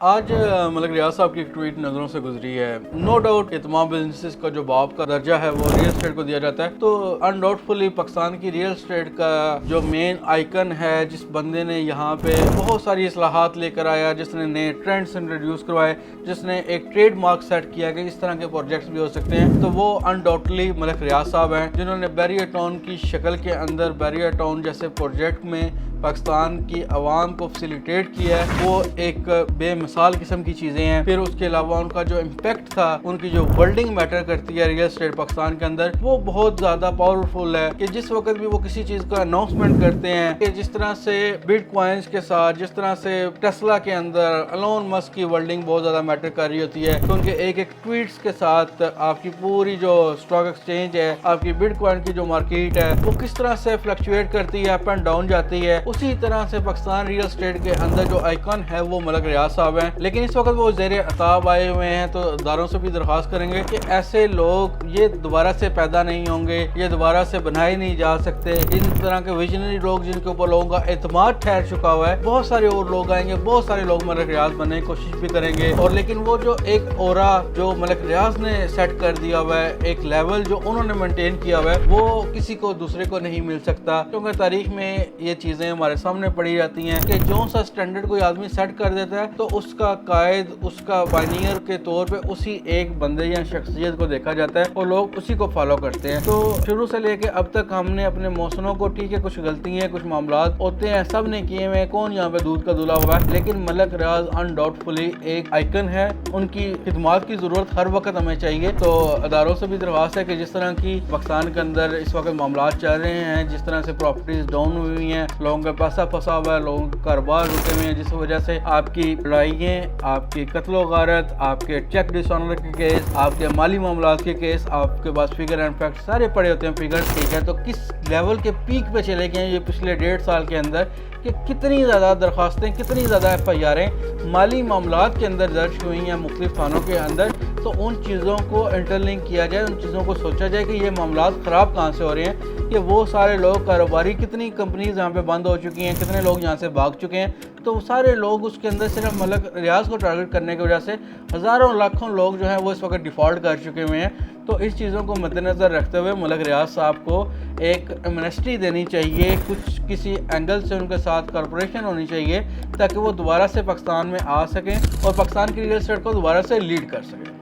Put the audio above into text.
آج ملک ریاض صاحب کی ایک ٹویٹ نظروں سے گزری ہے۔ نو ڈاؤٹ کہ تمام بزنسز کا جو باپ کا درجہ ہے وہ ریئل اسٹیٹ کو دیا جاتا ہے، تو انڈاؤٹفلی پاکستان کی ریئل اسٹیٹ کا جو مین آئیکن ہے، جس بندے نے یہاں پہ بہت ساری اصلاحات لے کر آیا، جس نے نئے ٹرینڈز انٹروڈیوس کروائے، جس نے ایک ٹریڈ مارک سیٹ کیا کہ اس طرح کے پروجیکٹس بھی ہو سکتے ہیں، تو وہ انڈاؤٹلی ملک ریاض صاحب ہیں، جنہوں نے بیریئر ٹاؤن کی شکل کے اندر بیریئر ٹاؤن جیسے پروجیکٹ میں پاکستان کی عوام کو فیسیلیٹیٹ کیا ہے۔ وہ ایک بے مثال قسم کی چیزیں ہیں۔ پھر اس کے علاوہ ان کا جو امپیکٹ تھا، ان کی جو ورلڈنگ میٹر کرتی ہے ریئل اسٹیٹ پاکستان کے اندر، وہ بہت زیادہ پاورفل ہے کہ جس وقت بھی وہ کسی چیز کا اناؤنسمنٹ کرتے ہیں، کہ جس طرح سے بٹ کوائنز کے ساتھ، جس طرح سے ٹیسلا کے اندر ایلون مسک کی ورلڈنگ بہت زیادہ میٹر کر رہی ہوتی ہے، تو ان کے ایک ایک ٹویٹس کے ساتھ آپ کی پوری جو اسٹاک ایکسچینج ہے، آپ کی بٹ کوائن کی جو مارکیٹ ہے، وہ کس طرح سے فلکچویٹ کرتی ہے، اپ اینڈ ڈاؤن جاتی ہے۔ اسی طرح سے پاکستان ریئل اسٹیٹ کے اندر جو آئیکن ہے وہ ملک ریاض صاحب ہیں، لیکن اس وقت وہ زیر عتاب آئے ہوئے ہیں، تو اداروں سے بھی درخواست کریں گے کہ ایسے لوگ یہ دوبارہ سے پیدا نہیں ہوں گے، یہ دوبارہ سے بنائے نہیں جا سکتے۔ ان طرح کے ویژنری لوگ جن کے اوپر لوگوں کا اعتماد ٹھہر چکا ہوا ہے، بہت سارے اور لوگ آئیں گے، بہت سارے لوگ ملک ریاض بننے کی کوشش بھی کریں گے، اور لیکن وہ جو ایک اورا جو ملک ریاض نے سیٹ کر دیا ہوا ہے، ایک لیول جو انہوں نے مینٹین کیا ہوا ہے، وہ کسی کو دوسرے کو نہیں مل سکتا، کیونکہ تاریخ میں یہ چیزیں ہمارے سامنے پڑی جاتی ہیں کہ جو سا سٹینڈرڈ کوئی آدمی سیٹ کر دیتا ہے، تو اس کا قائد، اس کا پائنیئر کے طور پہ اسی ایک بندے یا شخصیت کو دیکھا جاتا ہے، اور لوگ اسی کو فالو کرتے ہیں۔ تو شروع سے لے کے اب تک ہم نے اپنے موسموں کو، ٹھیک ہے کچھ غلطیاں، کچھ معاملات ہوتے ہیں، سب نے کیے ہوئے، کون یہاں پہ دودھ کا دھلا ہوا ہے، لیکن ملک ریاض انڈاؤٹفلی ایک آئیکن ہے۔ ان کی خدمات کی ضرورت ہر وقت ہمیں چاہیے۔ تو اداروں سے بھی درخواست ہے کہ جس طرح کی پاکستان کے اندر اس وقت معاملات چل رہے ہیں، جس طرح سے پراپرٹیز ڈاؤن ہوئی ہیں، لوگوں کا پیسہ پھنسا ہوا ہے، لوگوں کے کاروبار رکے ہوئے ہیں، جس وجہ سے آپ کی لڑائیاں، آپ کی قتل و غارت، آپ کے چیک ڈس آنر کے کیس، آپ کے مالی معاملات کے کیس، آپ کے پاس فگر اینڈ فیکٹ سارے پڑے ہوتے ہیں، فگر ٹھیک ہے، تو کس لیول کے پیک پہ چلے گئے ہیں یہ پچھلے 1.5 سال کے اندر، کہ کتنی زیادہ درخواستیں، کتنی زیادہ ایف آئی آریں مالی معاملات کے اندر درج ہوئی ہیں مختلف تھانوں کے اندر۔ تو ان چیزوں کو انٹرلنک کیا جائے، ان چیزوں کو سوچا جائے کہ یہ معاملات خراب کہاں سے ہو رہے ہیں، کہ وہ سارے لوگ کاروباری، کتنی کمپنیز یہاں پہ بند ہو چکی ہیں، کتنے لوگ یہاں سے بھاگ چکے ہیں، تو سارے لوگ اس کے اندر صرف ملک ریاض کو ٹارگٹ کرنے کی وجہ سے ہزاروں لاکھوں لوگ جو ہیں وہ اس وقت ڈیفالٹ کر چکے ہوئے ہیں۔ تو اس چیزوں کو مد نظر رکھتے ہوئے ملک ریاض صاحب کو ایک ایمنسٹی دینی چاہیے، کچھ کسی اینگل سے ان کے ساتھ کارپوریشن ہونی چاہیے، تاکہ وہ دوبارہ سے پاکستان میں آ سکیں اور پاکستان کی ریئل اسٹیٹ کو دوبارہ سے لیڈ کر سکیں۔